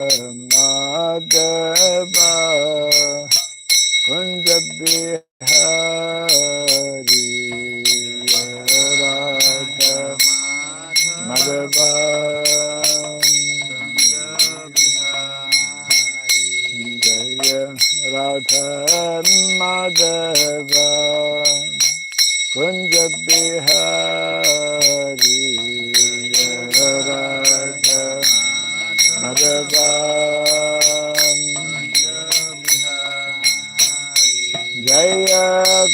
Madhava Kunja Bihari Radha Madhava Jaya Radha Madhava Kunja Bihari Radha Madhava Jaya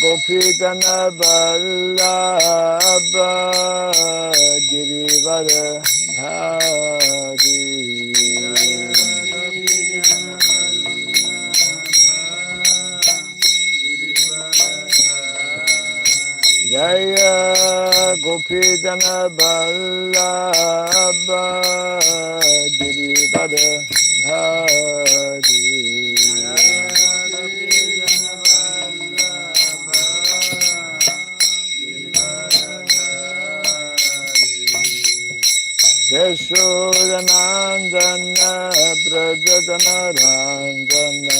Gopijana Vallabha Girivara Dhari Jaya Gopijana Vallabha Girivara Dhari Yashodanandana Brajadana Ranjana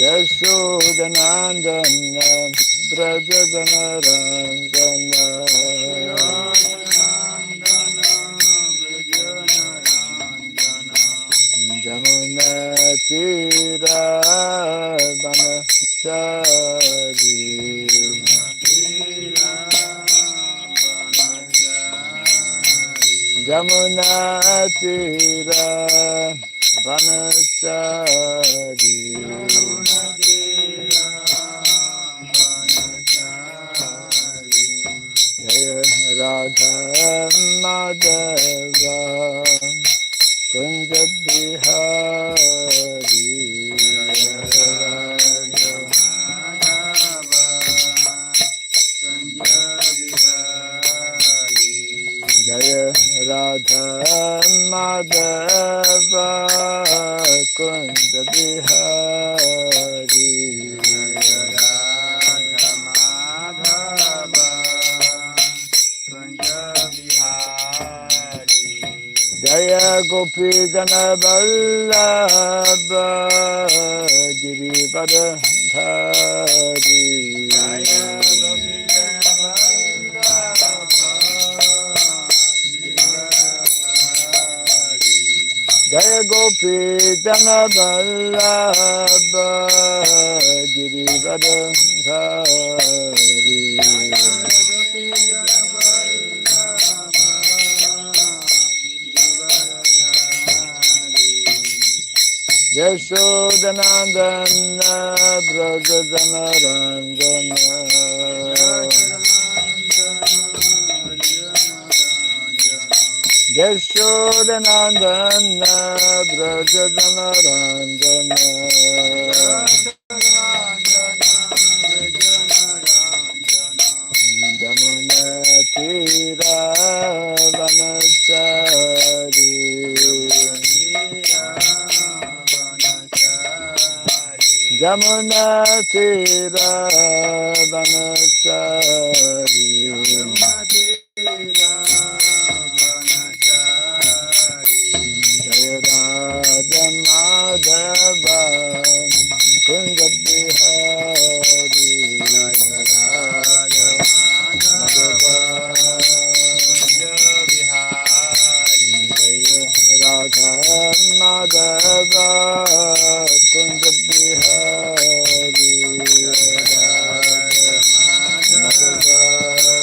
Yashodanandana Brajadana Ranjana Jamuna Tira Vanachari Jamuna Tira Vanachari Jaya Radha Madhava Kunja Bihari Jaya Radha Madhava Kunja Bihari Jaya Gopijana Vallabha Girivara Dhari Jaya Gopijana Vallabha Girivara Dhari Yashodanandana Brajadana Ranjana Yashodanandana Brajadana Ranjana Jamuna Tira Vanachari Jamuna Tira Vanachari Jaya Radha Madhava Kunja Bihari Madhava Jaya Radha Madhava Kunja Bihari Madhava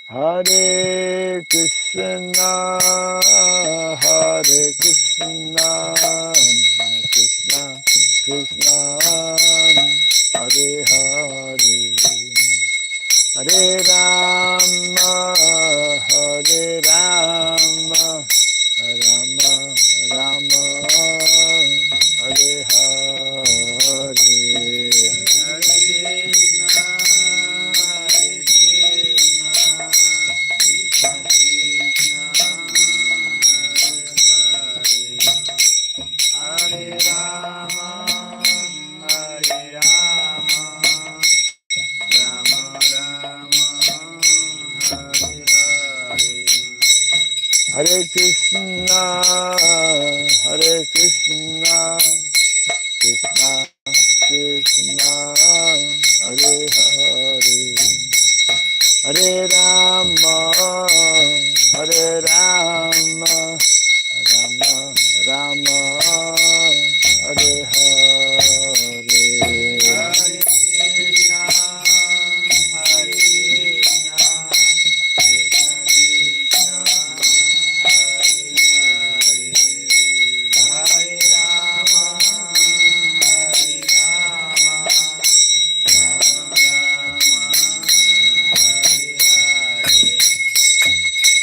Hare Krishna Hare Krishna Krishna Krishna Hare Hare Hare Rama Hare Rama Rama Rama Hare Hare Hare Hare Krishna, Hare Krishna, Krishna Krishna, Hare Hare, Hare Rama, Hare Rama, Rama Rama, Hare Hare,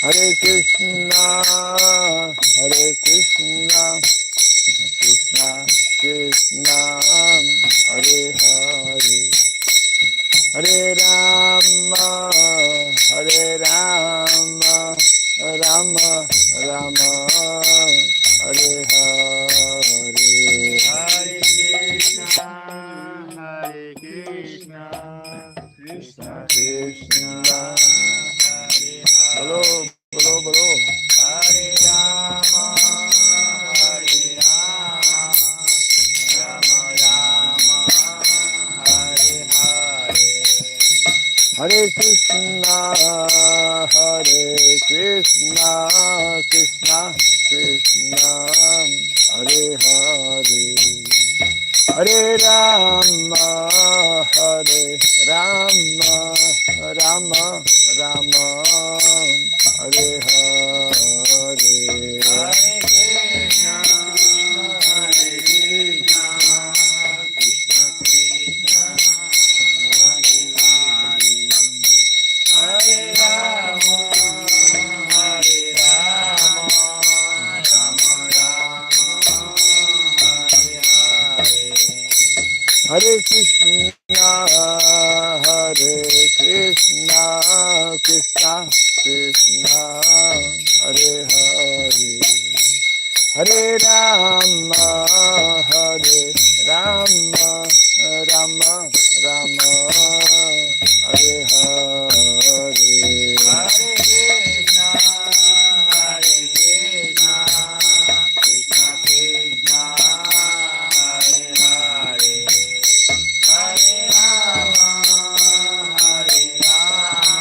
Hare Krishna, Hare Krishna, Krishna Krishna, Hare Hare, Hare Rama, Hare Rama, Rama Rama, Hare Hare, Hare Krishna, Hare Krishna, Krishna Krishna, Hare Hare, Hare Rama, Hare Rama, Rama Rama, Hare Hare, Hare Krishna, Hare Krishna, Krishna Krishna, Hare Hare, Bolo Bolo Bolo, Hare Rama, Hare Rama, Rama Rama, Hare Hare, Hare Krishna, Hare Krishna, Krishna Krishna, Hare Hare, Hare Rama, Hare Rama, Rama Rama, Hare Hare, Hare Krishna, Hare Krishna, Krishna Krishna, Hare Hare, Hare Rama, Hare Rama, Rama Rama, Hare Hare, Hare Krishna, Hare Krishna, Krishna Krishna, Hare Hare, Hare Rama, Hare Rama, Rama Rama, Hare Hare, Hare Krishna, Hare Krishna, Krishna Krishna, Hare Hare, Hare Rama, Hare Rama,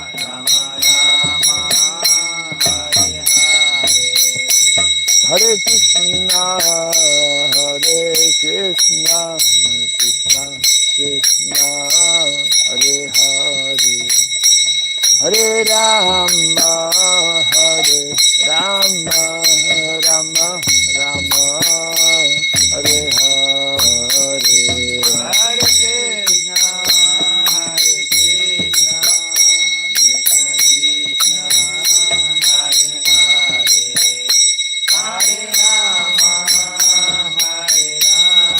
Rama Rama, Hare Hare, Hare Krishna, Hare Krishna, Krishna Krishna, Hare Hare, Hare Rama, Hare Rama, Rama Rama, Hare Hare, Hare Krishna, Hare Krishna, Krishna Krishna, Hare Hare, Hare Rama, Hare Rama,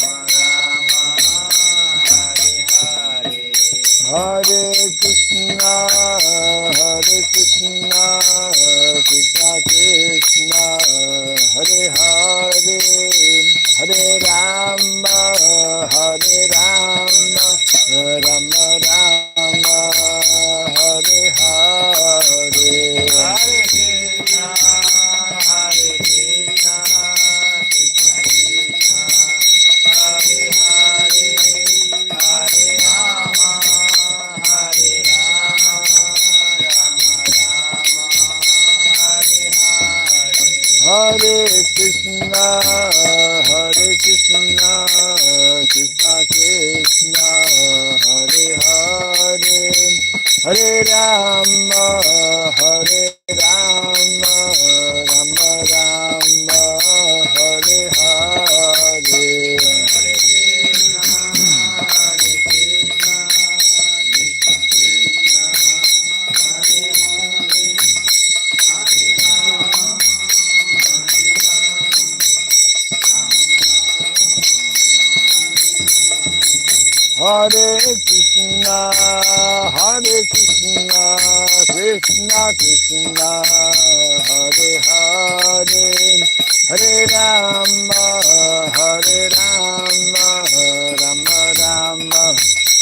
Rama Rama, Hare Hare, Hare Krishna, Hare Krishna, Krishna Krishna, Hare Hare, Hare Rama, Hare Rama, Rama Rama, Hare Hare, Hare Krishna, Hare Krishna, Krishna Krishna, Hare Hare, Hare Rama, Hare Rama, Rama Rama, Hare Hare, Hare Krishna, Hare Krishna, Krishna Krishna, Hare Hare, Hare Rama, Hare Rama, Rama Rama, Hare Hare, Hare Krishna, Hare Krishna, Krishna Krishna, Hare Hare, Hare Rama, Hare Rama, Hare Krishna, Hare Krishna, Krishna Krishna, Hare Hare, Hare Rama, Hare Rama, Rama Rama,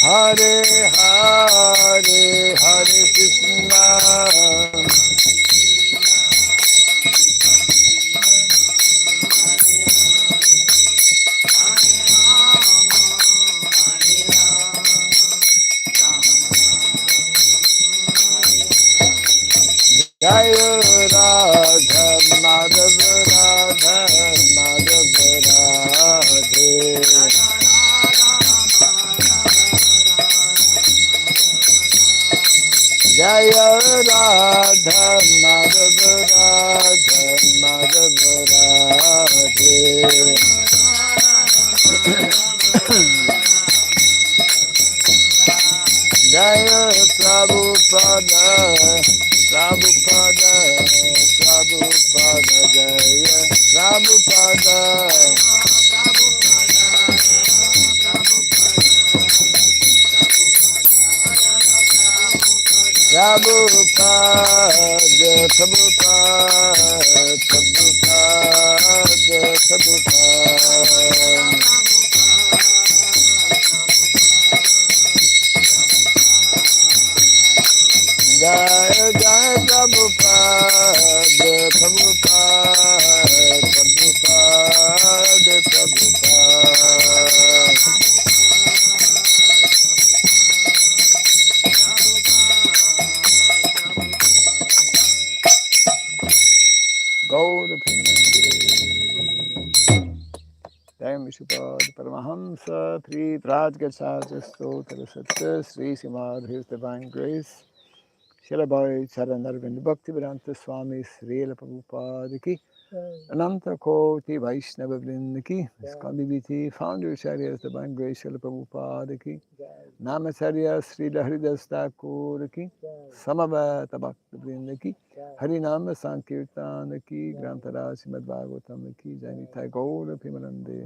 Hare Hare, Hare Krishna, Jaya Radha Madhava Radha Madhava Radhe Jaya Radha Madhava Radha Madhava Radhe Jaya Prabhupada Prabhupada Prabhupada Jaya Prabhupada Prabhupada Prabhupada Prabhupada Prabhupada Jai Jai Prabhupada Prabhupada Prabhupada Prabhupada Gaura Premanande Jai Mishupad Paramahamsa Pri Prad Gacharya Stotra Satya Sri Srimad His Divine Grace Srila Bhai Charan Arvind Bhakti Vedanta Swami Srila Prabhupada Ki Ananta Koti Vaishnava Vrinda Ki Skandiviti Founder Acharyas Divine Grace Srila Prabhupada Ki Namacharya Srila Haridas Thakur Ki Samavata Bhakta Vrinda Ki Harinama Sankirtana Ki Grantara Srimad Bhagavatam Ki Janita Gaura Pimanande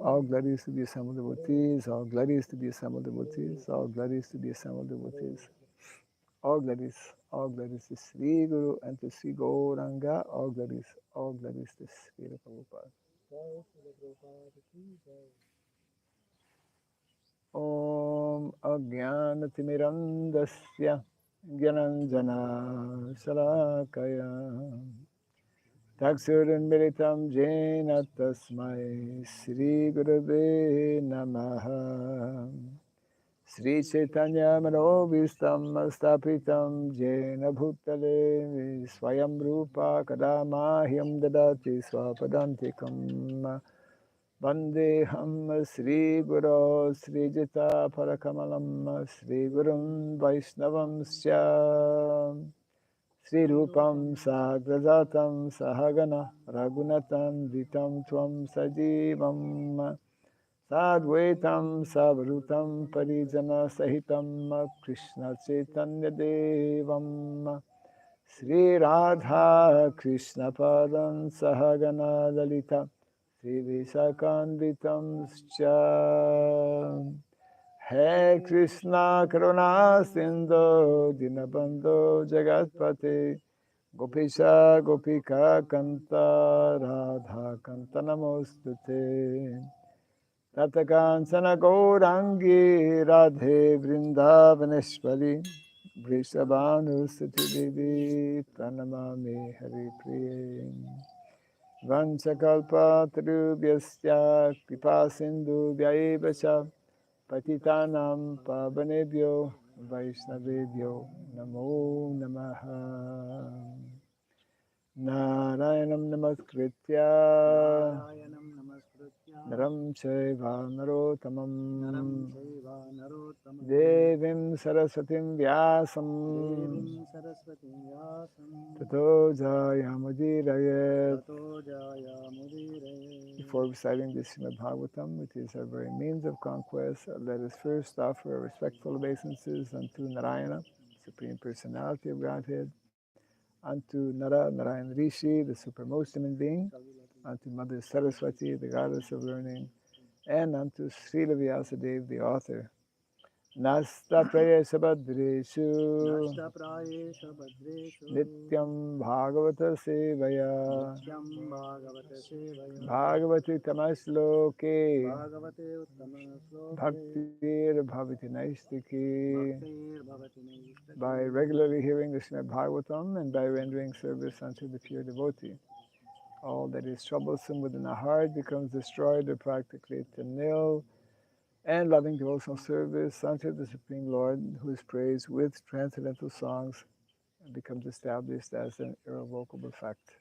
All glories to the assembled devotees, all glories to the assembled devotees, all glories to the assembled devotees. All glories to Sri Guru and to Sri Gauranga, all glories to Sri Prabhupada. Om Ajnanatimirandasya Gyananjana Salakaya Taksurinmilitam Jena Tasmai Sri Gurave Namaha Sri Chaitanya Manobhistam Stapitam Jena Bhutale Swayam Rupa Kadamahyam Dadati Swapadantikam Vandeham Sri Guru Sri Jita Parakamalam Sri Gurun Vaishnavam Sya Sri Rupam Sagrajatam Sahagana Ragunatam Vitam Tvam Sajivam Sadvaitam Savrutam Parijana Sahitam Krishna Chaitanya Devam Sri Radha Krishna Padam Sahagana Lalita Sri Visakanvitam Scha He Krishna Karuna Sindhu Dinabandhu Jagatpate Gopisha Gopika Kanta Radha Kanta Namostute Tatakansana Gaurangi Radhe Vrindavaneshwari Vrishabhanu Sati Devi Pranamami Hari Priye Vanchakalpa Tarubhyasya Kripa Sindhu Vyaivacha Patitanam Pavanebhyo Vaishnavebhyo Namo Namaha Narayanam Namaskritya Naram Chaiva Narottamam Devim Saraswatim Vyasam Tato Jayamudirayet. Before reciting the Srimad Bhagavatam, which is our very means of conquest, let us first offer respectful obeisances unto Narayana, Supreme Personality of Godhead, unto Nara, Narayan Rishi, the supermost human being, unto Mother Saraswati, the goddess of learning, and unto Srila Vyasadeva, the author. Nasta Prayesha Badreshu Nityam Bhagavata Sevaya Bhagavati Tamasloke Bhaktir Bhavati Naistiki. By regularly hearing the Srimad Bhagavatam and by rendering service unto the pure devotee, all that is troublesome within the heart becomes destroyed or practically to nil, and loving devotional service unto the Supreme Lord, who is praised with transcendental songs, becomes established as an irrevocable fact.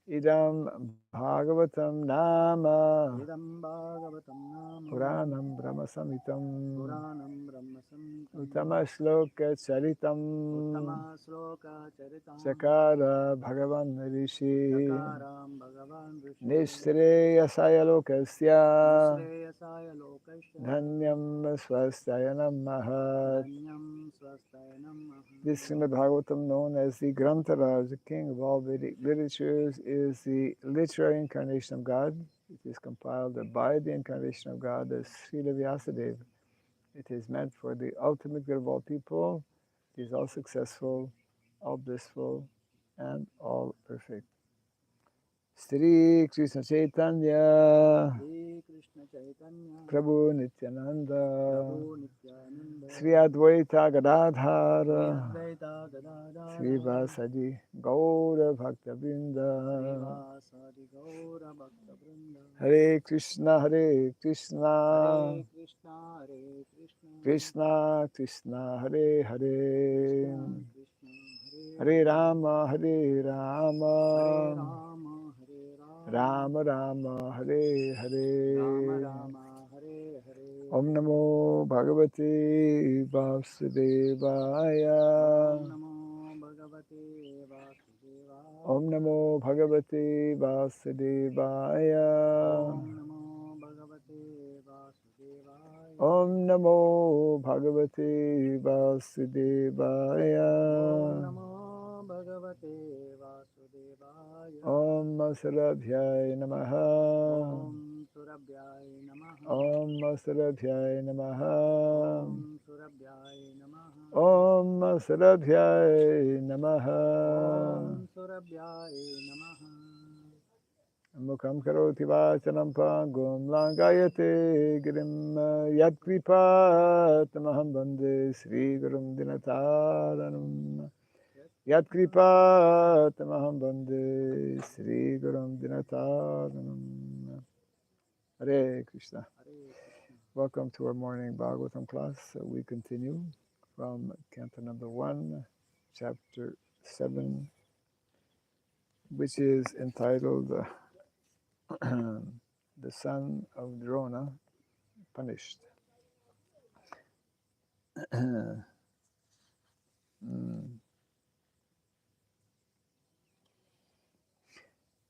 Idam Bhagavatam Nama Idam Bhagavatam Nama Puranam Brahma Samitam Puranam Brahma Samhitam Uttama Shloka Charitam Uttama Sloka Charitam Chakara Bhagavan Rishi Chakaram Bhagavan Rishi Nishreyasaya Lokasya Nishreyasaya Lokasya Dhanyam Swastayanam Mahat. Dhanyam Swastayanam This Maham. Srimad Bhagavatam, known as the Grantaraj, the king of all Vedic literatures, is the literary incarnation of God. It is compiled by the incarnation of God as Srila Vyasadeva. It is meant for the ultimate good of all people. It is all successful, all blissful, and all perfect. Sri Krishna Chaitanya Shri Krishna Chaitanya Prabhu Nityananda Prabhu Nityananda Sri Advaita Sri Gadadhara Advaita Gadadhara Srivasadi Gaura Sri Bhaktabinda Vasadi Gaura Bhakta Vrinda Hare Krishna Hare Krishna Hare Krishna Hare Krishna Krishna Krishna Hare Hare Krishna Krishna Hare Hare Hare Rama Hare Hare Rama Rama Hare Rama Rama Rama Hare Rama Hare Rama Hare Om Hare Namo Bhagavate Om Vasudevaya Namo Bhagavate Om Vasudevaya Namo Bhagavate Vasudevaya Om Namo Bhagavate Vasudevaya Om Namo Bhagavate Om Vasudevaya Namo Bhagavate Vasudevaya Om Sarabhyaya Namaha Om Surabhyaya Namaha Om Sarabhyaya Namaha Om Surabhyaya Namaha Om Sarabhyaya Namaha Om Surabhyaya Namaha Mukam karoti vachanam pangum langayate girim yadkripatamaham bande Sri Gurum Dinataranam yadkripatamaham bande Sri Gurum Dinataranam. Hare Krishna. Hare Krishna Welcome to our morning Bhagavatam class. We continue from Canto number 1, chapter 7, which is entitled The Son of Drona Punished.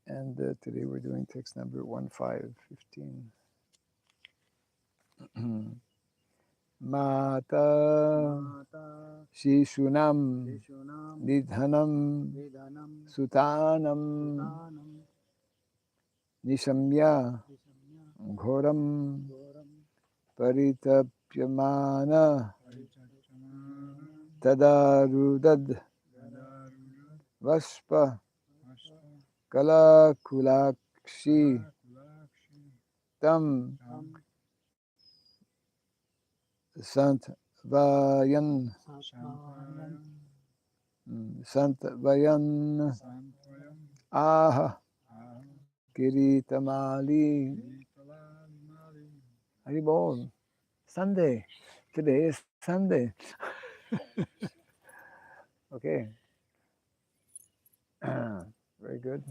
And today we're doing text number 1515. Mata Mata Shishunam Shishunam Nidhanam Vidhanam Sutanam Sutanam Nishamya Vishamya Ghoram Ghoram Paritapyamana Paritachana Tadarudad Dadaruda Vaspa Vaspa Kalakulakshi Kalakulakshi Tam Tam Santvayan Satvayam Santvayan Santvayam Aha Aha Kiritamali Kiritalamali Haribol. Sunday. Today is Sunday. Okay. Very good.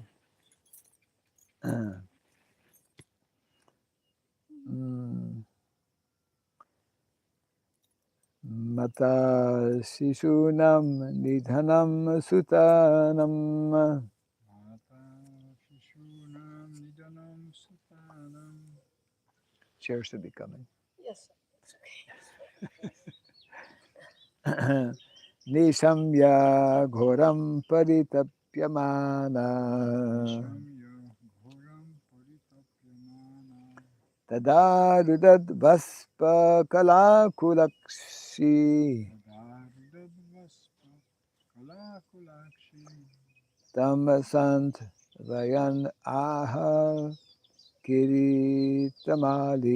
Mata Shishunam Nidhanam Sutanam. Mata Shishunam Nidanam Sutanam Chairs should be coming. Yes. Nishamya Ghoram Paritapyamana Nishamya Ghoram Paritapyamana Tadarudad Vaspa Kalakulakshi Tadarudadvaspa Kalakulakshi Tamasant Vayan Aha Kiritamali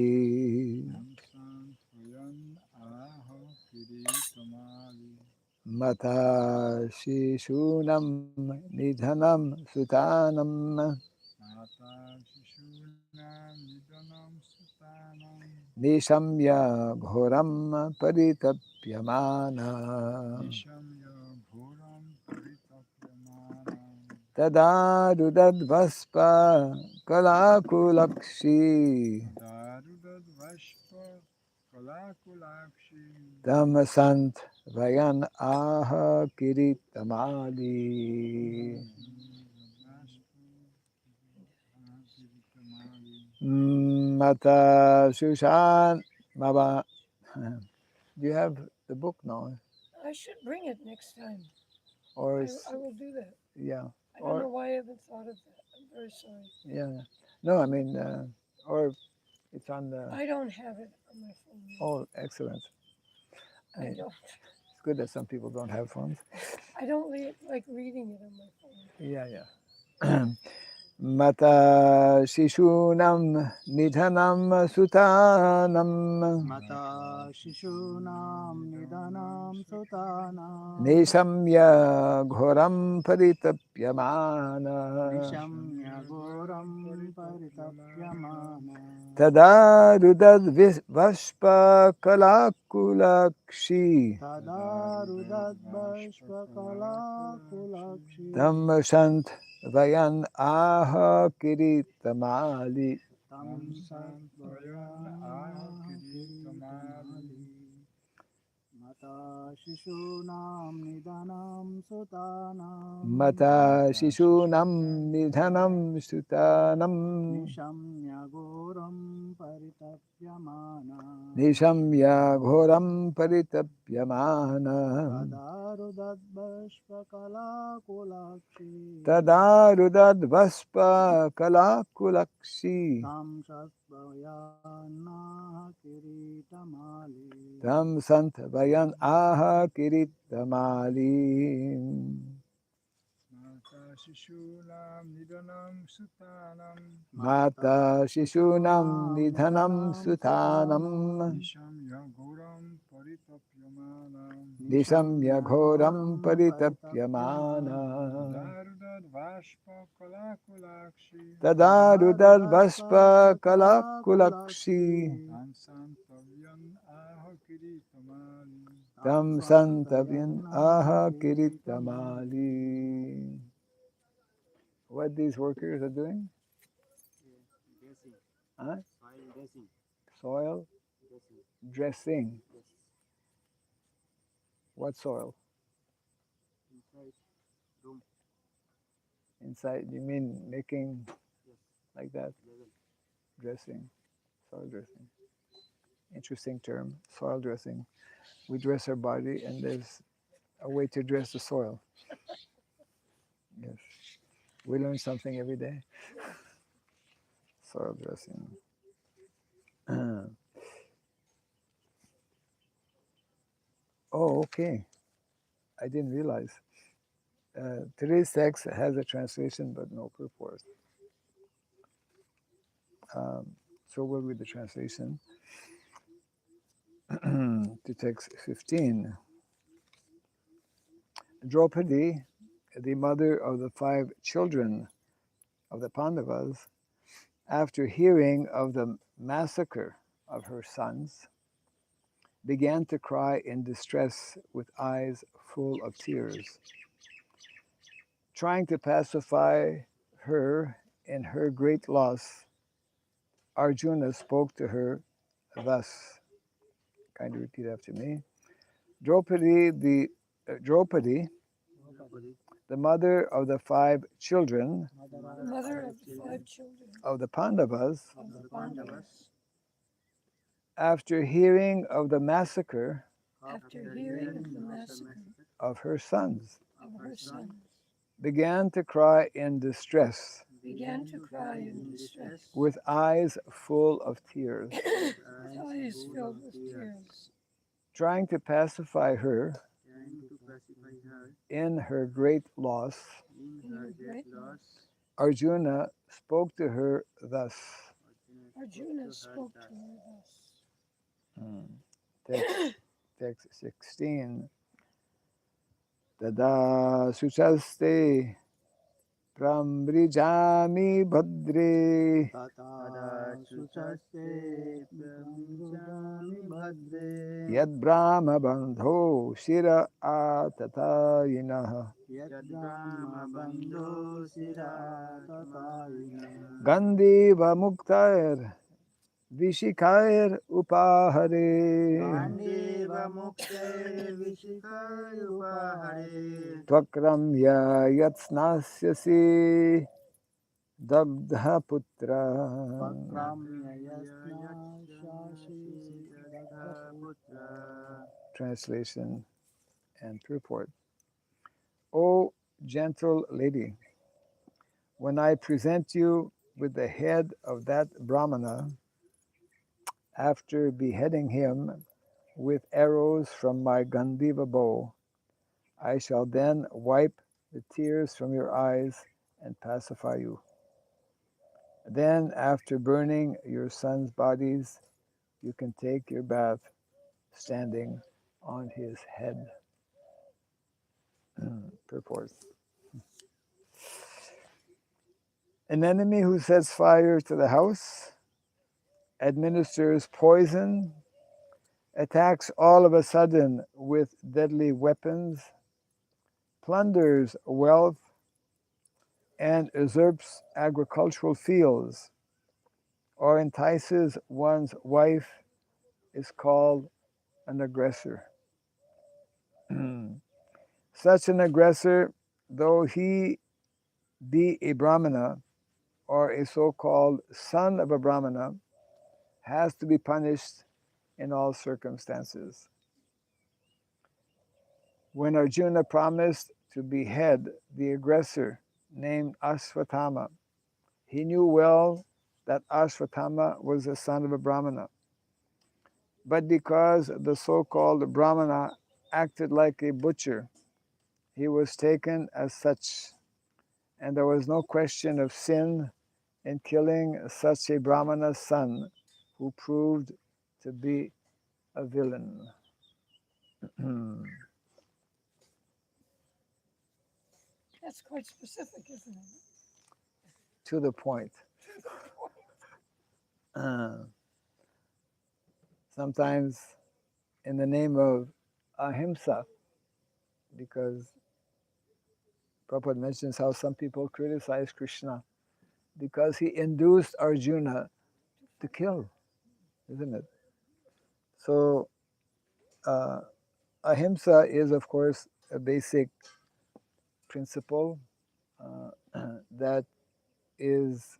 Tamsantvayan Aha Kiritamali Mata Shishunam Nidhanam Sutanam Mata Shishunam Nidanam Sutanam Nishamya Ghoram Paritapyamana Nishamya Ghoram Tadadudadvaspa kalakulakshi Darudadvashpa Kalakulakshi Tamasant Vayan Aha Kiritamali Mata Shushan Maba. Do you have the book now? I should bring it next time. Or I will do that. yeah. I don't know why I haven't thought of that. I'm very sorry. Yeah. No, I mean, or it's on the. I don't have it on my phone. Oh, excellent. I don't. It's good that some people don't have phones. I don't like reading it on my phone. Yeah, yeah. Mata Shishunam Nidhanam Sutanam Mata Shishunam Nidanam Sutanam Nishamya Ghoram Paritapyamana Nishamya Goram Paritapyamana Tada Rudad Vashpa Kalakulakshi Tadarudat Bashpakala Kulakshi Tammashant Vayan Aha Kiritamali Tam Satvayana Kiritamali Mata Shishunam Nidanam Sutanam Mata Shishunam Nidhanam Sutanam Nishamya Goram Paritapyamana Nishamya Ghoram Paritapyamana Tadarudat Bashpakala Kulakshi Tadarudad Vaspa Kalakulakshi Tam Satvayana Kiritamali Tam Sant Vayan Aha Kiritamali Mata Shishulam Nidanam Sutanam Mata Shishunam Nidhanam Sutanam Nisham Yagoram Paritapyamanam Nishamya Ghoram Paritapyamana Darudad Vashpa Kalakulakshi Tadarudad Vaspa Kalakulakshi Ansantavian Ahakiritamali Tam Santavyan Aha Kiritamali. What these workers are doing? Dressing. Huh? Soil dressing. Soil dressing. Yes. What soil? Inside room. Inside, you mean making Yes. like that? Level. Dressing. Soil dressing. Interesting term, soil dressing. We dress our body and there's a way to dress the soil. Yes. We learn something every day. Soil dressing. Oh, okay. I didn't realize. Today's text has a translation but no purport. So we'll read the translation to text 15. Draupadi, the mother of the 5 children of the Pandavas, after hearing of the massacre of her sons, began to cry in distress with eyes full of tears. Trying to pacify her in her great loss, Arjuna spoke to her thus. Kindly repeat after me. Draupadi, the mother of the 5 children The mother of the 5 children of the Pandavas, of the Pandavas, after hearing of the massacre after hearing of the massacre of her sons, of her sons, began to cry in distress began to cry in distress, with eyes full of tears. with eyes filled with tears. Trying to pacify her in her great loss, In her great loss, Arjuna spoke to her thus. Arjuna spoke to her thus. Text 16. Tada suchaste pramrijami bhadre Tata Suchaste Pramjami Bhadre Yad Brahma Bandho Shira Atatayinaha Yad Brahma Bandho Sira Tatayina Gandiva Muktair Vishikair Upahare Gandeva Mukte Vishikar Upahare Tvakramya Yatsnasyasi Dabdha Putra. Pakramya Yasna Shashi Dagdha Putra. Translation and purport. O gentle lady, when I present you with the head of that Brahmana, after beheading him with arrows from my Gandiva bow, I shall then wipe the tears from your eyes and pacify you. Then, after burning your sons' bodies, you can take your bath standing on his head. Purport. An enemy who sets fire to the house, administers poison, attacks all of a sudden with deadly weapons, plunders wealth, and usurps agricultural fields, or entices one's wife is called an aggressor. Such an aggressor, though he be a Brahmana or a so-called son of a Brahmana, has to be punished in all circumstances. When Arjuna promised to behead the aggressor named Ashvatthama, he knew well that Ashvatthama was the son of a Brahmana. But because the so-called Brahmana acted like a butcher, he was taken as such, and there was no question of sin in killing such a Brahmana's son who proved to be a villain. That's quite specific, isn't it? To the point. Sometimes in the name of ahimsa, because Prabhupada mentions how some people criticize Krishna because he induced Arjuna to kill, isn't it? So ahimsa is, of course, a basic principle that is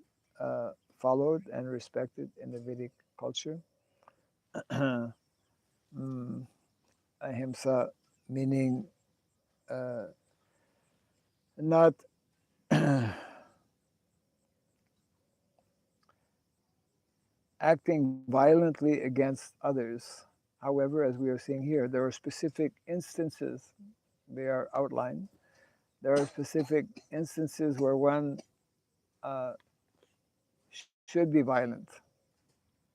followed and respected in the Vedic culture. Ahimsa meaning not acting violently against others. However, as we are seeing here, there are specific instances, they are outlined. There are specific instances where one should be violent,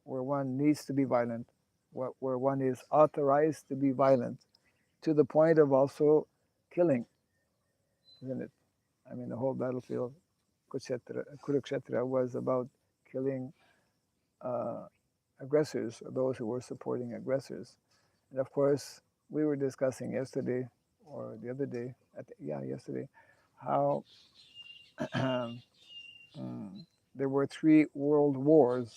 where one needs to be violent, where one is authorized to be violent, to the point of also killing, isn't it? I mean, the whole battlefield, Kurukshetra, was about killing aggressors, or those who were supporting aggressors. And of course, we were discussing yesterday, or the other day, yesterday, how there were 3 world wars,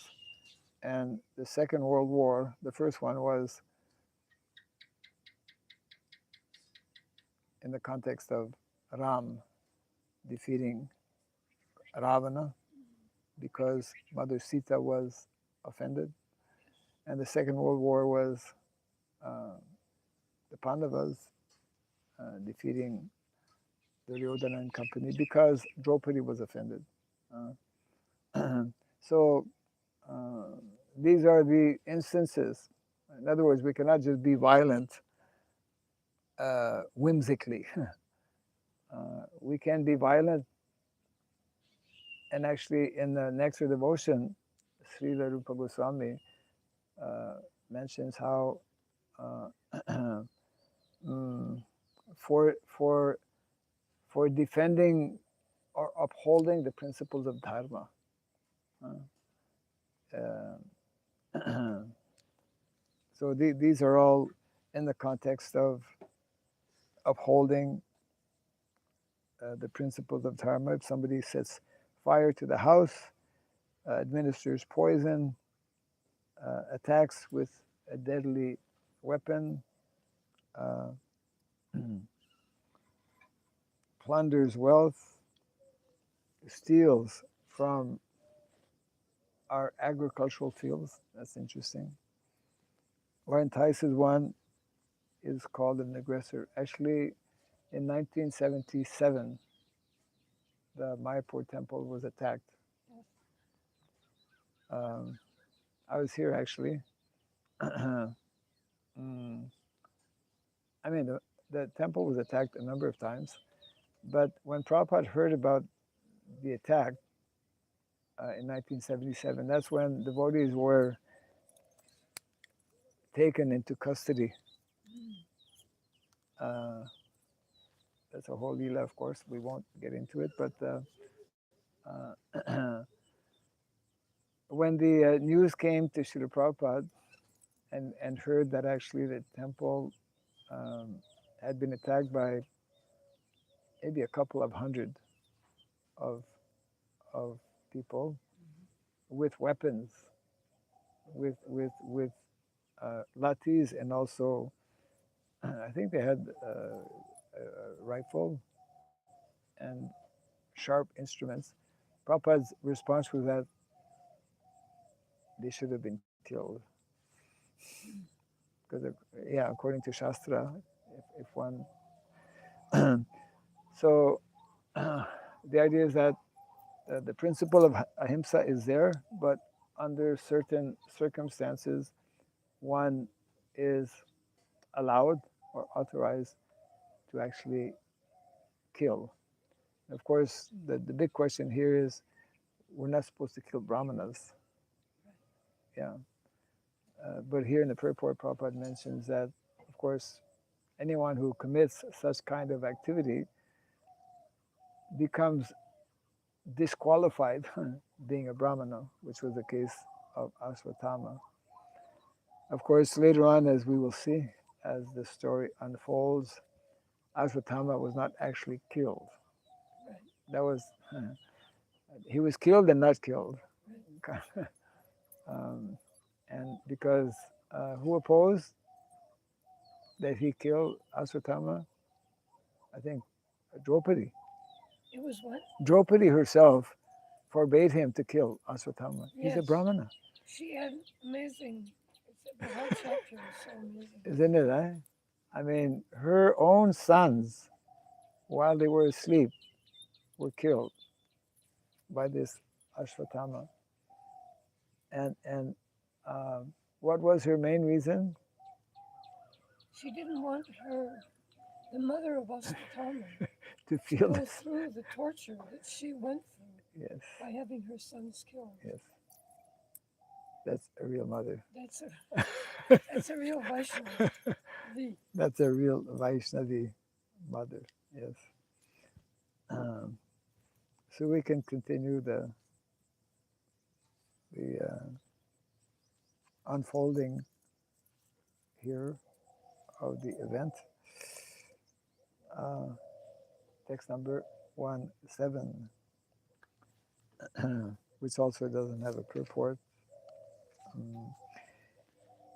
and the Second World War, the first one was in the context of Ram defeating Ravana because Mother Sita was offended. And the Second World War was the Pandavas defeating Duryodhana and company because Draupadi was offended. So these are the instances. In other words, we cannot just be violent whimsically. We can be violent, and actually in the Nectar Devotion, Srila Rupa Goswami mentions how for defending or upholding the principles of dharma. So So these are all in the context of upholding the principles of dharma. If somebody sets fire to the house, administers poison, attacks with a deadly weapon, uh, plunders wealth, steals from our agricultural fields, that's interesting, or entices one, is called an aggressor. Actually, in 1977, the Mayapur temple was attacked. Um, I was here actually. Mm, I mean, the temple was attacked a number of times, but when Prabhupada heard about the attack in 1977, that's when devotees were taken into custody. Uh, that's a whole lila, of course. We won't get into it, but when the news came to Srila Prabhupada and heard that actually the temple um, had been attacked by maybe a couple of hundred of of people with weapons, with lathis, and also I think they had a rifle and sharp instruments. Prabhupada's response was that they should have been killed. Because, yeah, according to Shastra, if one. So the idea is that the principle of ahimsa is there, but under certain circumstances, one is allowed or authorized to actually kill. Of course, the big question here is we're not supposed to kill brahmanas. Yeah. But here in the purport, Prabhupada mentions that, of course, anyone who commits such kind of activity becomes disqualified being a brahmana, which was the case of Ashwatthama. Of course, later on, as we will see, as the story unfolds, Ashwatthama was not actually killed. That was, he was killed and not killed. And because who opposed that he killed Ashwatthama? I think Draupadi. It was what? Draupadi herself forbade him to kill Ashwatthama. He's a Yes. brahmana. She had amazing, the whole chapter was so amazing. Isn't it, eh? I mean, her own sons, while they were asleep, were killed by this Ashwatthama. And what was her main reason? She didn't want the mother of Ashwatthama, To to feel go this. through the torture that she went through Yes, by having her sons killed. yes. That's a real mother. That's a real Vaishnava. That's a real Vaishnavi mother, yes. Um, so we can continue the unfolding here of the event. Text number 17, which also doesn't have a purport.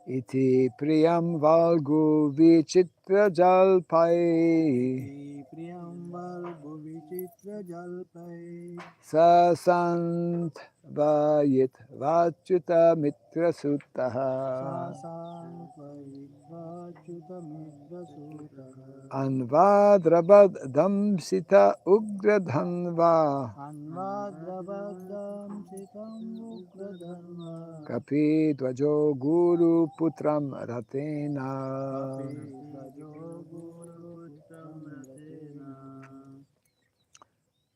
Iti priyam valgu vichitra jalpai Priyam Valgu Vichitra Jalpai sasant vayit vachuta mitra sutaha Sasankvaitvachuta Mitra Sutaha anvadrabad damsita ugradhanva Anvadrabadam Sitam Ukradharma kapi dvajo guru putram ratena. Kapi Tajo Guru Putram Ratena.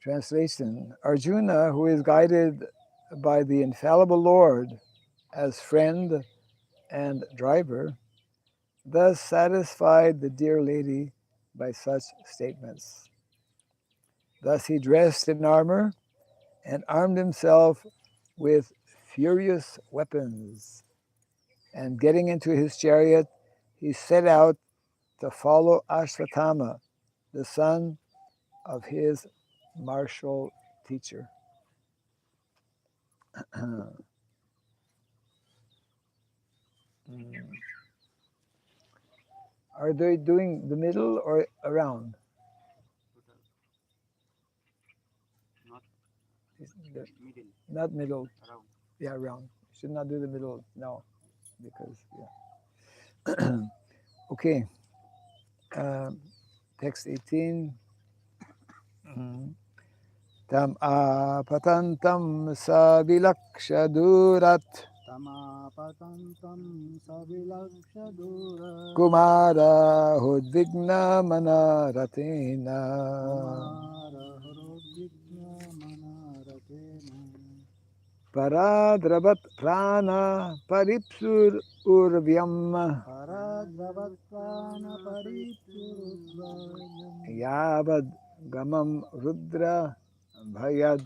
Translation: Arjuna, who is guided by the infallible Lord as friend and driver, thus satisfied the dear lady by such statements. Thus he dressed in armor and armed himself with furious weapons. And getting into his chariot, he set out to follow Ashvatthama, the son of his martial teacher. Are they doing the middle or around? Not The- middle, Not middle. around. Yeah, around. Should not do the middle now because, yeah. Okay. Text 18. Mhm. Tam apatantam savilakshadurat Tamapatantam savilakshadura kumara hudvigna manaratena kumara harodvigna manaratena paradravat prana paripsur urvyam paradravatvana paripurudvayam yavad gamam rudra bhayad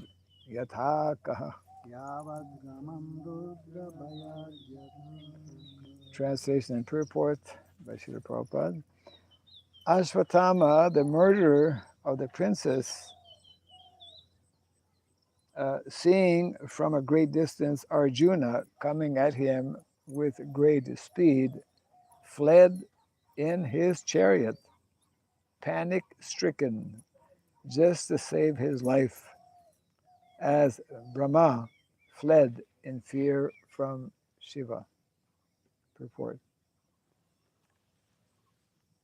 yathakaha. yavadgamam rudra bhayadyatha. Translation and purport by Srila Prabhupada. Ashvatthama, the murderer of the princess, seeing from a great distance Arjuna coming at him with great speed, fled in his chariot, panic-stricken, just to save his life, as Brahma fled in fear from Shiva. Purport.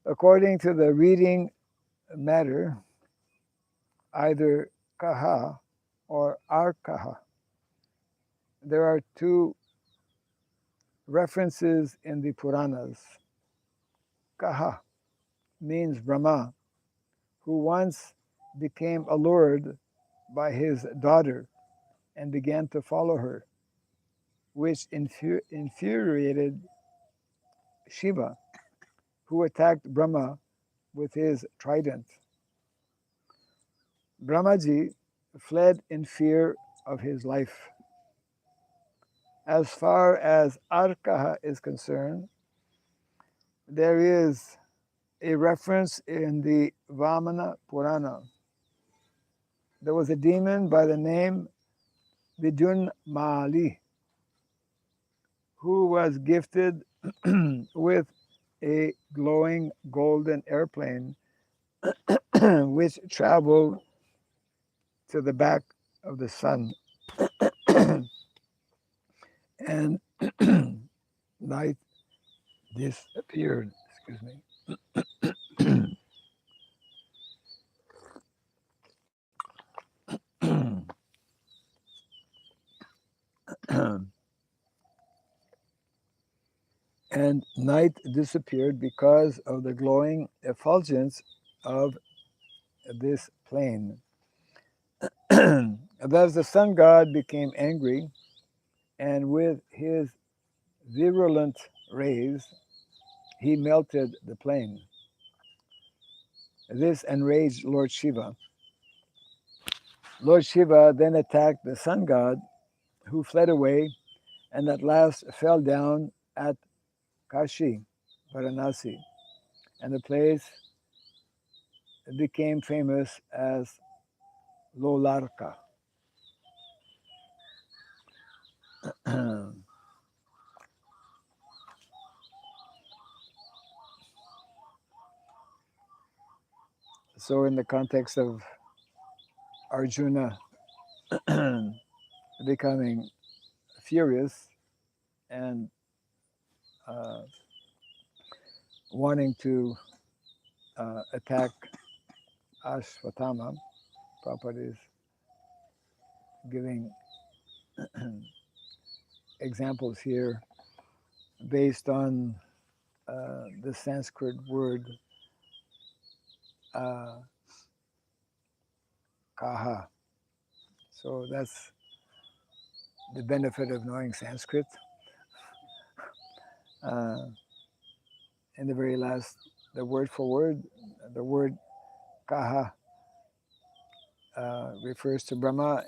According to the reading matter, either kaha or arkaha. There are two references in the Puranas. Kaha means Brahma, who once became allured by his daughter and began to follow her, which infuriated Shiva, who attacked Brahma with his trident. Brahmaji fled in fear of his life. As far as Arkaha is concerned, there is a reference in the Vamana Purana. There was a demon by the name Vidunmali who was gifted with a glowing golden airplane which traveled to the back of the sun and night disappeared. Excuse me. And night disappeared because of the glowing effulgence of this plane. Thus the sun god became angry, and with his virulent rays, he melted the plane. This enraged Lord Shiva. Lord Shiva then attacked the sun god, who fled away and at last fell down at Kashi, Varanasi, and the place became famous as Lolarka. So in the context of Arjuna becoming furious and wanting to attack Ashvatthama, Prabhupada is giving examples here based on the Sanskrit word kaha. So that's the benefit of knowing Sanskrit. In the very last, the word for word, the word kaha refers to Brahma,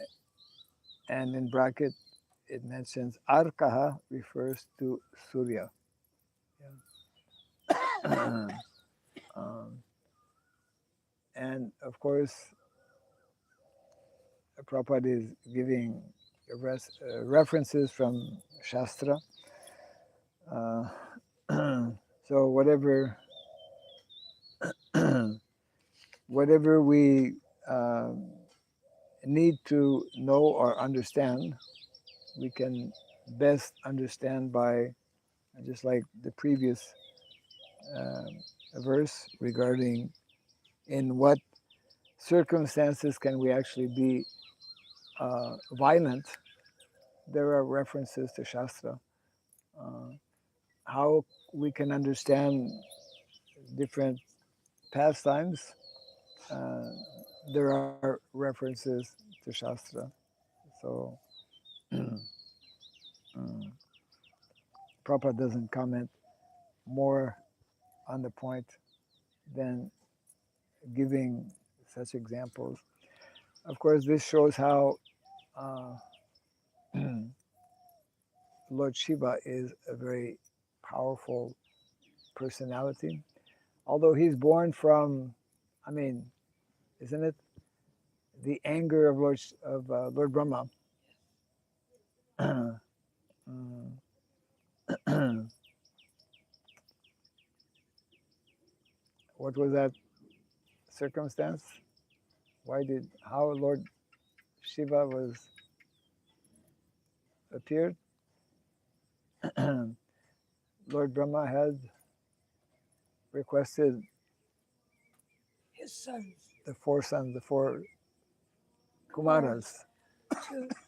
and in bracket it mentions Arkaha refers to Surya. Yeah. um, and of course, Prabhupada is giving references from Shastra. Uh, so whatever we need to know or understand, we can best understand by just like the previous verse regarding in what circumstances can we actually be violent. There are references to Shastra. Uh, how we can understand different pastimes, uh, there are references to Shastra. So Prabhupada doesn't comment more on the point than giving such examples. Of course, this shows how uh, Lord Shiva is a very powerful personality. Although he's born from, I mean, isn't it the anger of Lord Brahma? What was that circumstance? How Lord Shiva was appeared? Lord Brahma had requested his sons the four sons, the four Kumaras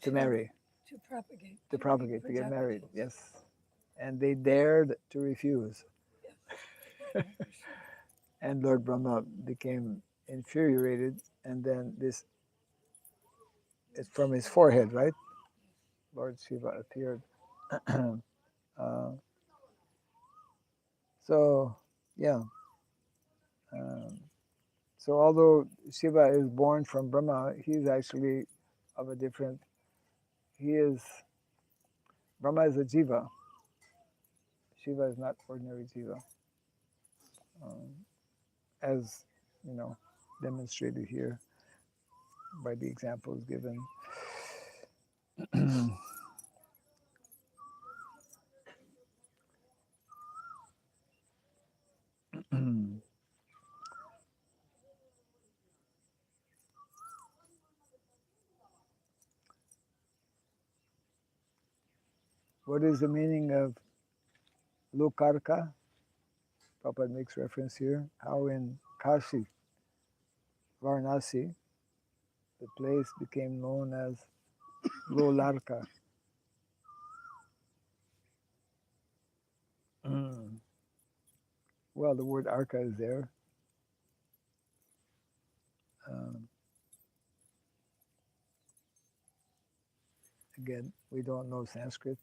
to marry, to propagate, to get married. Yes, and they dared to refuse. Yes. And Lord Brahma became infuriated, and then this it's from his forehead, right? Lord Shiva appeared. uh, so, yeah. Um, so, although Shiva is born from Brahma, he's actually of a different. He is Brahma is a jiva. Shiva is not ordinary jiva, um, as you know, demonstrated here by the examples given. What is the meaning of Lokarka? Prabhupada makes reference here. How in Kashi, Varanasi, the place became known as Lolarka. Well, the word arka is there. Um, Again, we don't know Sanskrit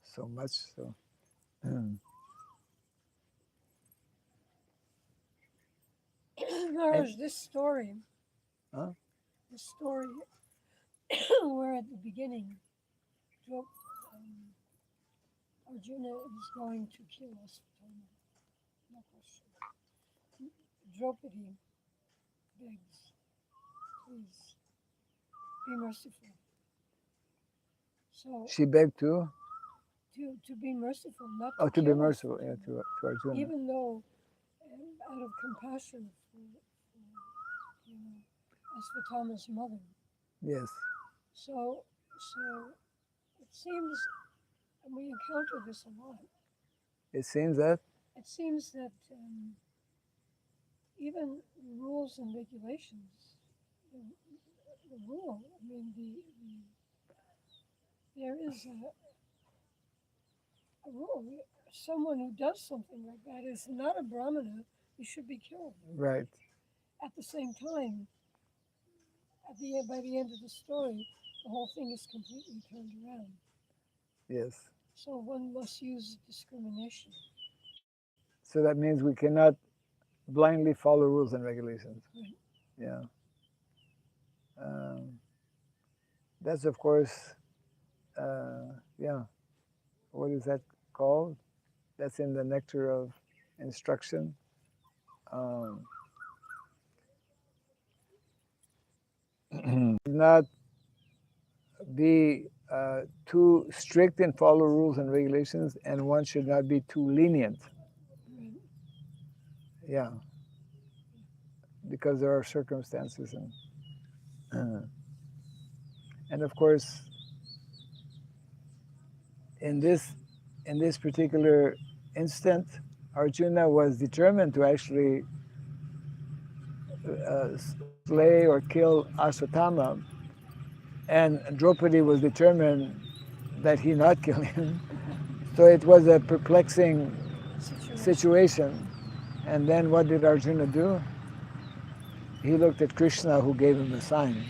so much, so Maharaj, this story, huh? where at the beginning, Arjuna is going to kill us. No question. Draupadi begs, please be merciful. So She begged to be merciful, not oh to to be kill us, merciful, yeah, to Arjuna. even though out of compassion for Asvatthama's mother. Yes. So it seems, and we encounter this a lot. It seems that It seems that even rules and regulations, the rule. I mean, there is a rule. Someone who does something like that is not a brahmana. He should be killed. right. At the same time, by the end of the story, the whole thing is completely turned around. Yes. So one must use discrimination. So that means we cannot blindly follow rules and regulations. Right. Yeah. Um, that's of course yeah, what is that called? That's in the Nectar of Instruction. Um, not be too strict and follow rules and regulations, and one should not be too lenient. Right. Yeah, because there are circumstances, and of course, in this particular instant, Arjuna was determined to actually slay or kill Ashwatthama, and Draupadi was determined that he not kill him. So it was a perplexing situation. And then what did Arjuna do? He looked at Krishna, who gave him a sign,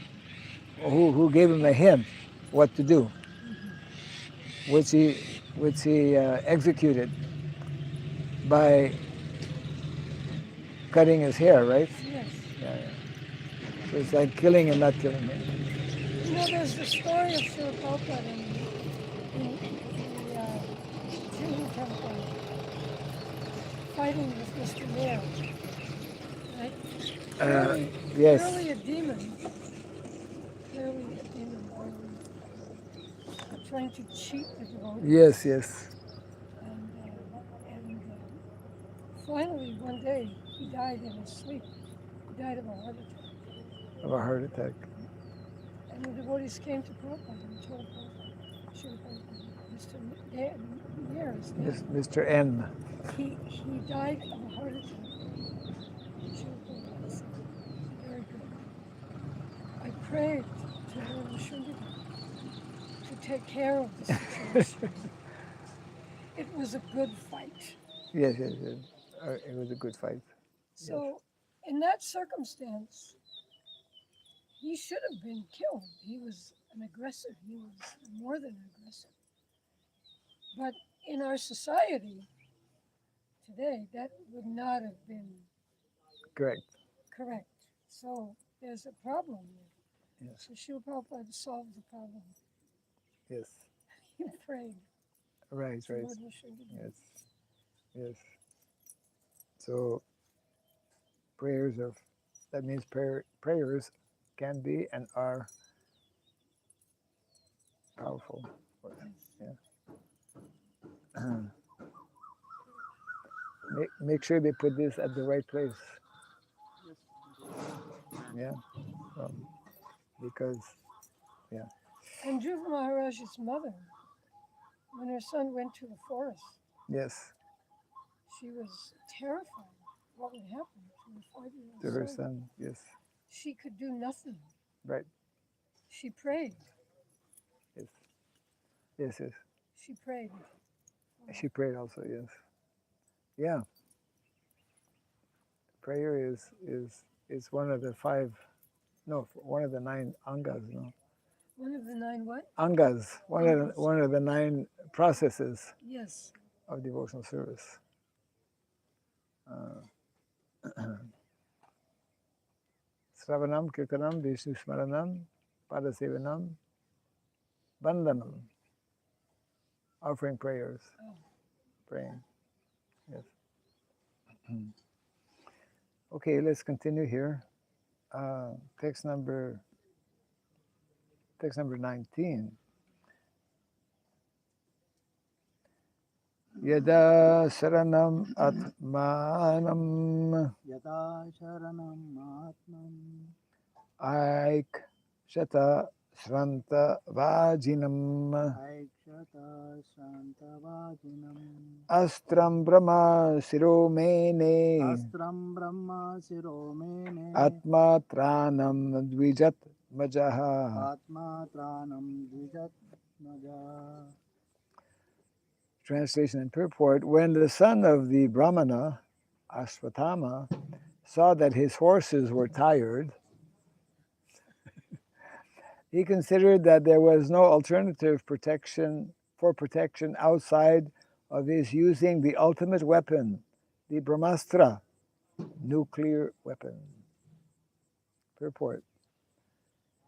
or who gave him a hint what to do, which he executed by cutting his hair, right? Yes. Yeah, yeah. So it's like killing and not killing him. You know, there's the story of Srila Prabhupada in the Hindu temple fighting with Mr. Mayor, right? Yes. Clearly a demon. Clearly a demon trying to cheat the devotees. Yes, yes. And finally, one day, he died in his sleep. He died of a heart attack. Of a heart attack. And the devotees came to Prabhupada and told Prabhupada, Srila Prabhupada, Mr. Mayor is dead. Mr. N. He died of a heart attack. Srila Prabhupada said, very good. I prayed to Lord Sridham to take care of the situation. It was a good fight. Yes. It was a good fight. So, in that circumstance, he should have been killed. He was an aggressor. He was more than an aggressor. But in our society today, that would not have been Correct. So there's a problem there. Yes. So Srila Prabhupada solved the problem. Yes. He prayed. Right. Yes. Yes. So that means prayers can be and are powerful. Yeah. Make sure they put this at the right place. Yeah. Because, yeah. And Dhruva Maharaj's mother, when her son went to the forest, yes, she was terrified what would happen to her 5-year-old to her son. son, yes. She could do nothing. Right. She prayed. Yes. She prayed. She prayed also, yes. Yeah. Prayer is one of the one of the 9 angas, no? One of the 9 what? Angas, one of the 9 processes. Yes. Of devotional service. Sravanam, Kirtanam, Vishnu Smaranam, Padasevanam, Vandanam. Offering prayers. Praying. Yes. Okay, let's continue here. Text number 19. Yada Sharanam Atmanam Yada Sharanam Atman Aik Shata Shranta Vajinam Aikshata Shantavajinam Astram Brahma Siromene Astram Brahma Siromene Atma Tranam Dvijat Majaha. Atma Tranam Dvijat Maja. Translation and purport. When the son of the Brahmana, Ashwatthama, saw that his horses were tired, he considered that there was no alternative protection outside of his using the ultimate weapon, the Brahmastra, nuclear weapon. Purport.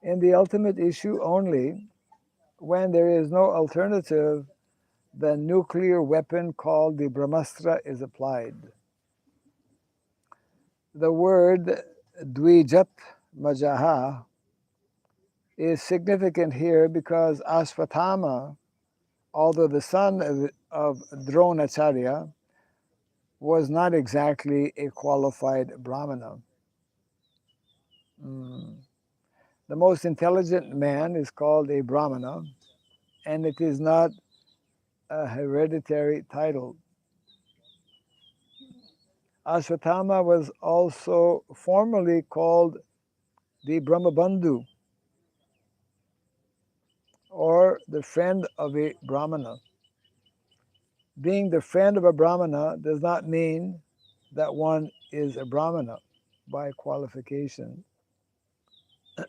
In the ultimate issue only, when there is no alternative, the nuclear weapon called the Brahmastra is applied. The word Dvijat Majaha is significant here because Ashvatthama, although the son of Dronacharya, was not exactly a qualified Brahmana. The most intelligent man is called a Brahmana, and it is not a hereditary title. Ashwatthama was also formerly called the Brahmabandhu, or the friend of a Brahmana. Being the friend of a Brahmana does not mean that one is a Brahmana by qualification.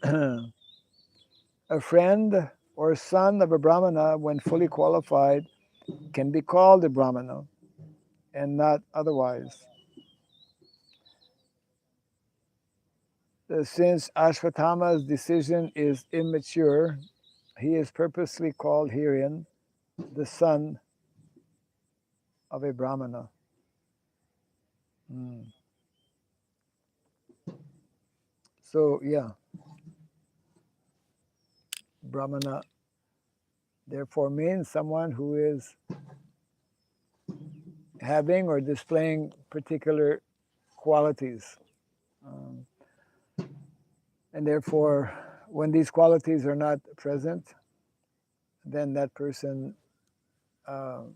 A friend or son of a Brahmana, when fully qualified, can be called a Brahmana and not otherwise. Since Ashwatthama's decision is immature, he is purposely called herein the son of a Brahmana. So, yeah, Brahmana therefore means someone who is having or displaying particular qualities. And therefore, when these qualities are not present, then that person, the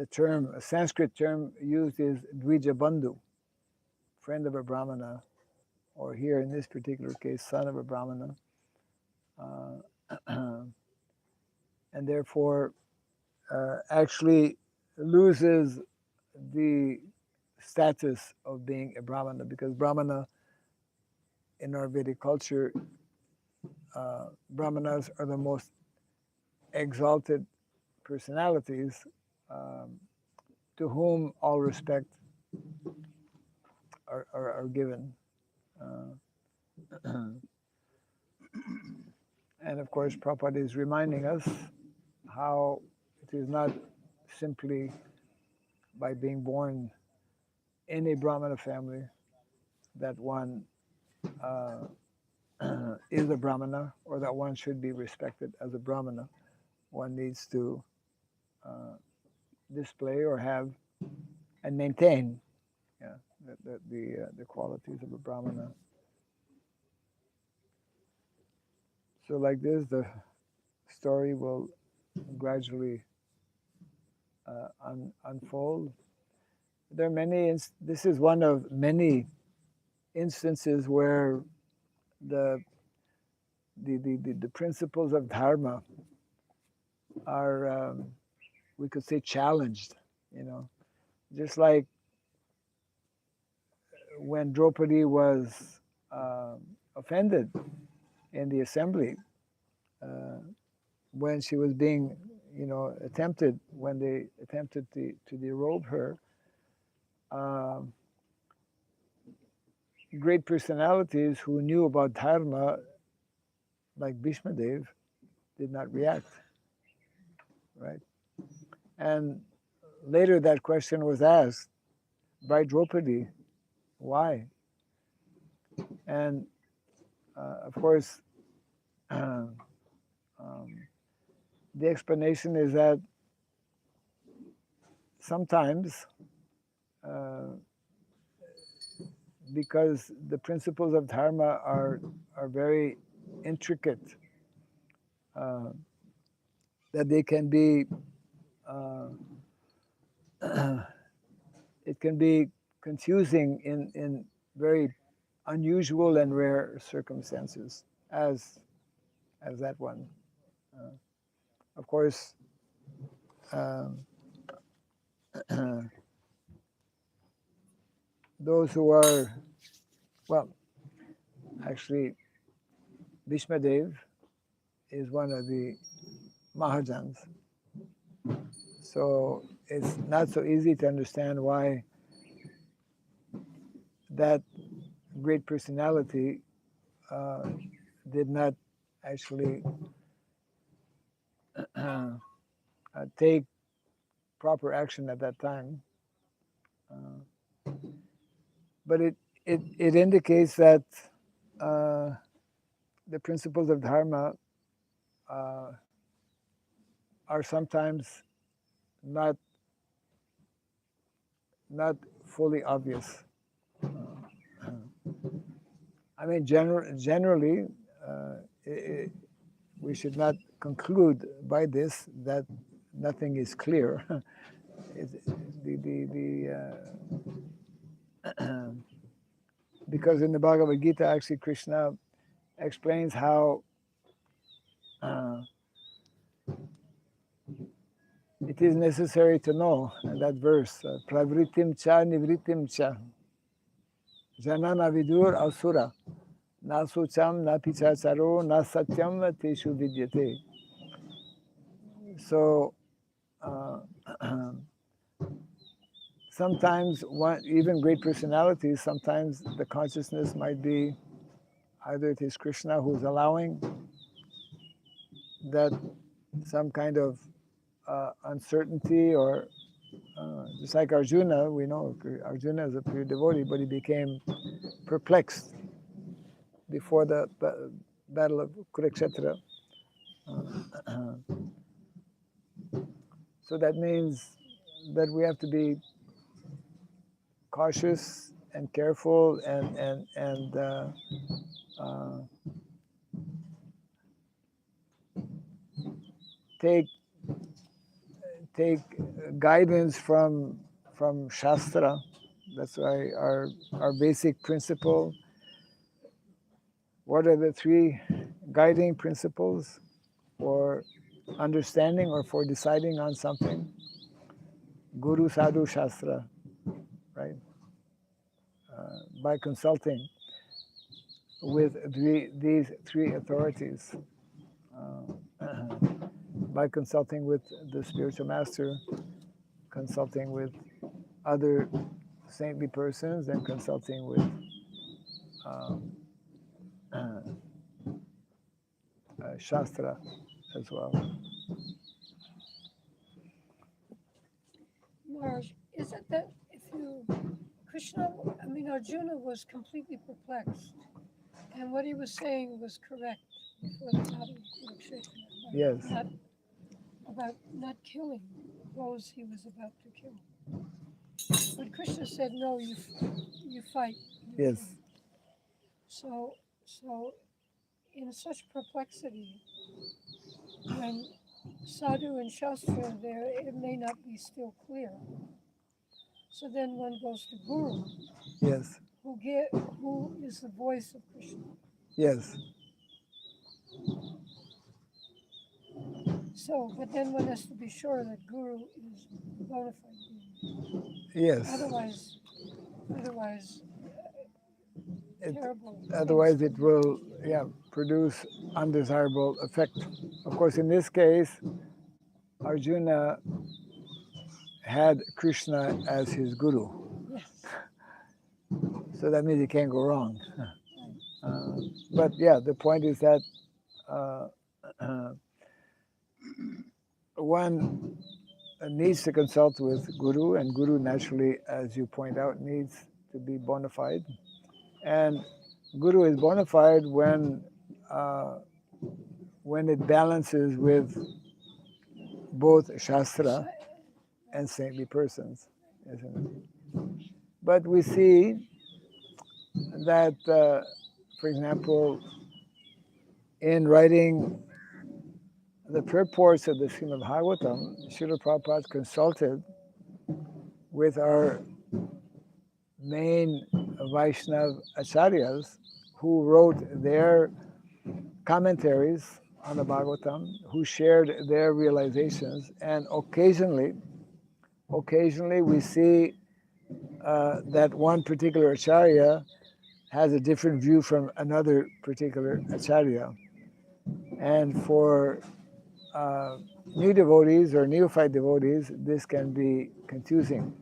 term, a Sanskrit term used is Dvijabandhu, friend of a Brahmana, or here in this particular case, son of a Brahmana. And therefore actually loses the status of being a Brahmana, because Brahmana in our Vedic culture, Brahmanas are the most exalted personalities to whom all respect are given. And of course, Prabhupada is reminding us how it is not simply by being born in a Brahmana family that one is a Brahmana, or that one should be respected as a Brahmana. One needs to display or have and maintain the qualities of a Brahmana. So like this, the story will gradually unfold. There are many, this is one of many instances where the principles of dharma are, we could say, challenged, just like when Draupadi was offended in the assembly, when she was being, attempted, when they attempted to derobe her, great personalities who knew about dharma, like Bhishma Dev, did not react, right? And later that question was asked by Draupadi, why? And of course, the explanation is that sometimes, because the principles of dharma are very intricate, that they can be, it can be confusing in very unusual and rare circumstances, as that one. Of course, those who are, well, actually, Bhishma Dev is one of the Mahajans. So it's not so easy to understand why that great personality did not actually take proper action at that time. But it indicates that the principles of Dharma are sometimes not fully obvious. I mean, generally, we should not conclude by this that nothing is clear. Because in the Bhagavad Gita, actually, Krishna explains how it is necessary to know that verse, pravritim cha nivritim cha, janana vidur asura, na sucham na pichacharo na satyam teshu vidyate. So sometimes even great personalities, sometimes the consciousness might be either it is Krishna who's allowing that some kind of uncertainty, or just like Arjuna, we know Arjuna is a pure devotee, but he became perplexed before the battle of Kurukshetra. So that means that we have to be cautious and careful and take guidance from Shastra. That's why our basic principle. What are the three guiding principles for understanding or for deciding on something? Guru, Sadhu, Shastra, right? By consulting with these three authorities, by consulting with the spiritual master, consulting with other saintly persons, and consulting with Shastra as well. Maharaj, is it that Arjuna was completely perplexed, and what he was saying was correct before the battle of Kurukshetra, Yes. about not killing those he was about to kill. But Krishna said, no, you fight. Yes. Fight. So in such perplexity, when Sadhu and Shastra are there, it may not be still clear. So then one goes to Guru. Yes. Who is the voice of Krishna. Yes. So, but then one has to be sure that Guru is bona fide Guru. Yes. Otherwise, terrible. Otherwise, it will produce undesirable effect. Of course, in this case, Arjuna had Krishna as his guru. Yes. So that means he can't go wrong. But yeah, the point is that one needs to consult with Guru, and Guru naturally, as you point out, needs to be bona fide. And Guru is bona fide when it balances with both Shastra and saintly persons, isn't it? But we see that, for example, in writing the purports of the Srimad Bhagavatam, Srila Prabhupada consulted with our main Vaishnava acharyas who wrote their commentaries on the Bhagavatam, who shared their realizations, and occasionally we see that one particular acharya has a different view from another particular acharya. And for new devotees or neophyte devotees, this can be confusing.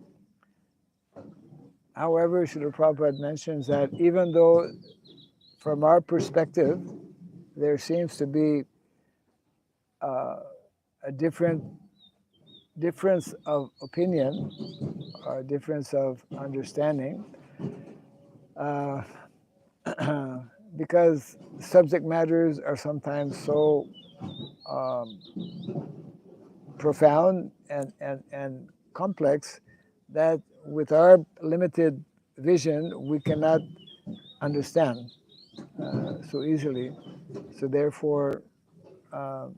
However, Srila Prabhupada mentions that even though from our perspective, there seems to be a difference of opinion or difference of understanding, because subject matters are sometimes so profound and complex that with our limited vision we cannot understand so easily. So therefore, so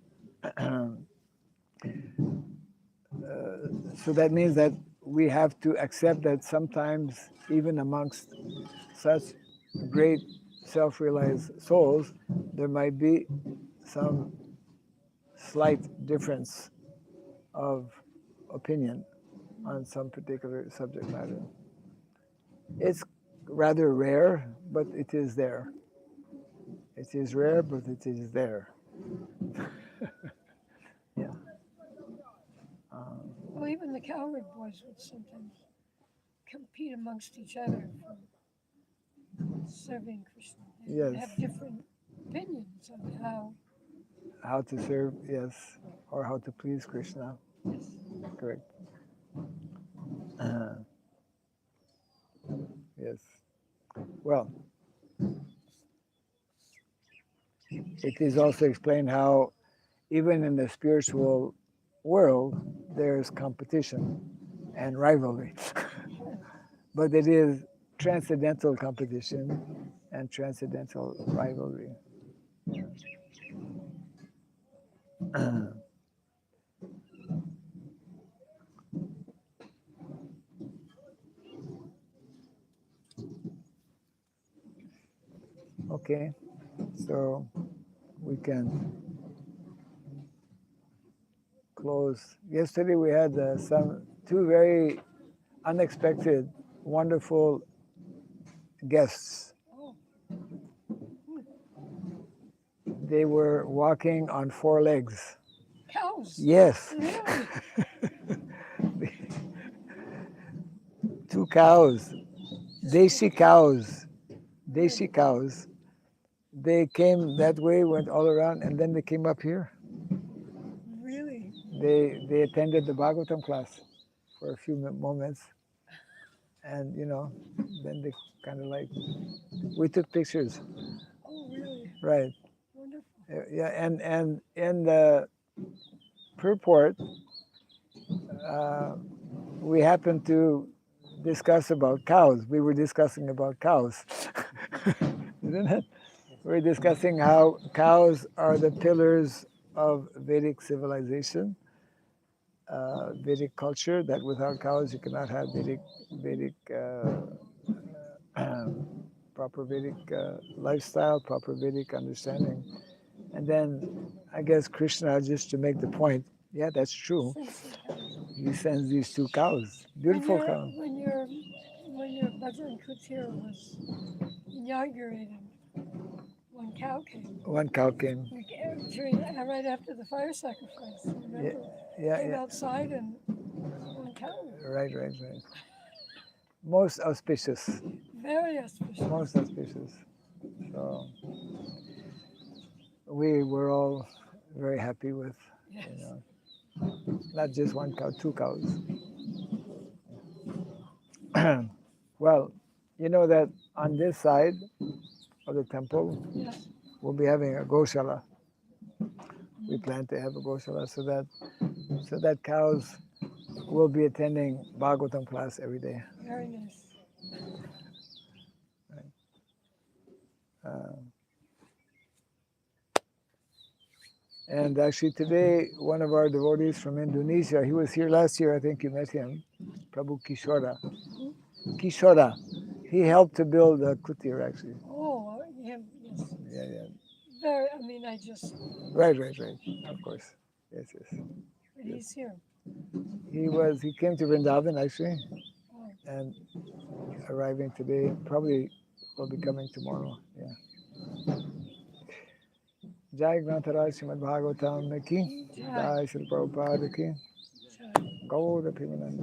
that means that we have to accept that sometimes even amongst such great self-realized souls, there might be some slight difference of opinion on some particular subject matter. It's rather rare, but it is there. It is rare, but it is there. Yeah. Well, even the cowherd boys would sometimes compete amongst each other for serving Krishna. They would Yes. have different opinions on How to serve, yes, or how to please Krishna. yes. Correct. Yes. Well, it is also explained how even in the spiritual world there's competition and rivalry. But it is transcendental competition and transcendental rivalry. Okay, so we can close. Yesterday we had two very unexpected, wonderful guests. Oh, They were walking on four legs. cows. Yes. Really? Two cows, Desi cows, Desi cows. They came that way, went all around, and then they came up here. Really? They attended the Bhagavatam class for a few moments, and then they kind of like, we took pictures. Oh, really? Right. Wonderful. Yeah, and in the purport, we happened to discuss about cows. We were discussing about cows, isn't it? We were discussing how cows are the pillars of Vedic civilization, Vedic culture. That without cows you cannot have Vedic proper Vedic lifestyle, proper Vedic understanding. And then I guess Krishna, just to make the point, yeah, that's true. He sends these two cows, beautiful cows. When your Bhajan Kutir was inaugurated, one cow came. One cow came. Right after the fire sacrifice. Remember? Yeah, Came yeah. outside and one cow. Right. Most auspicious. Very auspicious. Most auspicious. So we were all very happy with, Yes. not just one cow, two cows. Well, you know that on this side of the temple, Yes. we'll be having a goshala. We plan to have a goshala so that cows will be attending Bhagavatam class every day. Very nice. And actually today, one of our devotees from Indonesia, he was here last year, I think you met him, Prabhu Kishora. Kishora. He helped to build a kutir actually. Oh, him, yes. Yeah. Very, I mean, I just, Right. Of course. Yes. but he's here. He came to Vrindavan actually, Oh, and arriving today, probably will be coming tomorrow. Yeah. Jai Grantaraj Srimad Bhagavatam ki, Jai. Jai Srila Prabhupada ki, Jai. Gaur Premanand.